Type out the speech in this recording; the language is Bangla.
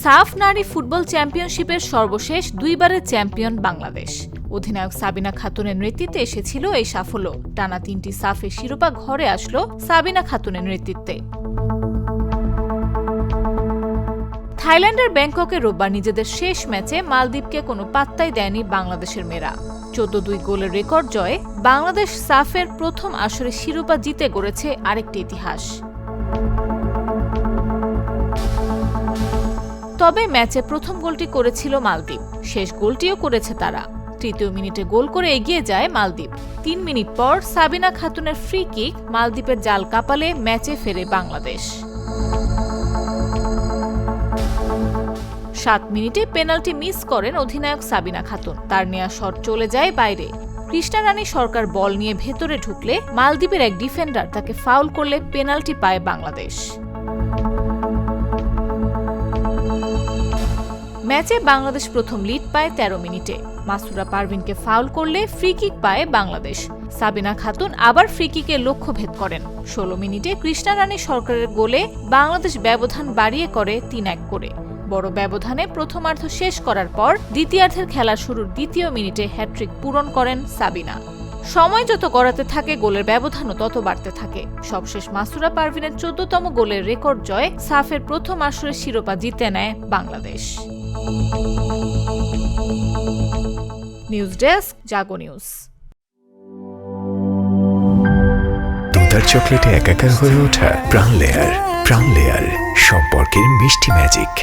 সাফ নারী ফুটবল চ্যাম্পিয়নশিপের সর্বশেষ দুইবারের চ্যাম্পিয়ন বাংলাদেশ। অধিনায়ক সাবিনা খাতুনের নেতৃত্বে এসেছিল এই সাফল্য। টানা 3টি সাফের শিরোপা ঘরে আসলো সাবিনা খাতুনের নেতৃত্বে। থাইল্যান্ডের ব্যাংককে রোববার নিজেদের শেষ ম্যাচে মালদ্বীপকে কোনো পাত্তাই দেয়নি বাংলাদেশের মেয়েরা। 14-2 গোলের রেকর্ড জয়ে বাংলাদেশ সাফের প্রথম আসরে শিরোপা জিতে গড়েছে আরেকটি ইতিহাস। তবে ম্যাচে প্রথম গোলটি করেছিল মালদ্বীপ, শেষ গোলটিও করেছে তারা। তৃতীয় মিনিটে গোল করে এগিয়ে যায় মালদ্বীপ। 3 মিনিট পর সাবিনা খাতুনের ফ্রি কিক মালদ্বীপের জাল কাপালে ম্যাচে ফেরে বাংলাদেশ। 7 মিনিটে পেনাল্টি মিস করেন অধিনায়ক সাবিনা খাতুন। তার নেয়া শট চলে যায় বাইরে। কৃষ্ণা রানী সরকার বল নিয়ে ভেতরে ঢুকলে মালদ্বীপের এক ডিফেন্ডার তাকে ফাউল করলে পেনাল্টি পায় বাংলাদেশ। ম্যাচে বাংলাদেশ প্রথম লিড পায় 13 মিনিটে। মাসুরা পারভিনকে ফাউল করলে ফ্রি কিক পায় বাংলাদেশ। সাবিনা খাতুন আবার ফ্রি কিকে লক্ষ্যভেদ করেন। 16 মিনিটে কৃষ্ণা রানী সরকারের গোলে বাংলাদেশ ব্যবধান বাড়িয়ে করে 3-1 করে। বড় ব্যবধানে প্রথমার্ধ শেষ করার পর দ্বিতীয়ার্ধের খেলা শুরুর দ্বিতীয় মিনিটে হ্যাট্রিক পূরণ করেন সাবিনা। সময় যত গড়াতে থাকে গোলের ব্যবধানও তত বাড়তে থাকে। সবশেষ মাসুরা পারভিনের 14তম গোলের রেকর্ড জয়ে সাফের প্রথম আসরের শিরোপা জিতে নেয় বাংলাদেশ। নিউজ ডেস্ক, জাগো নিউজ। দুধার চকলেটে একাকার হয়ে ওঠা প্রাণ লেয়ার সম্পর্কের মিষ্টি ম্যাজিক।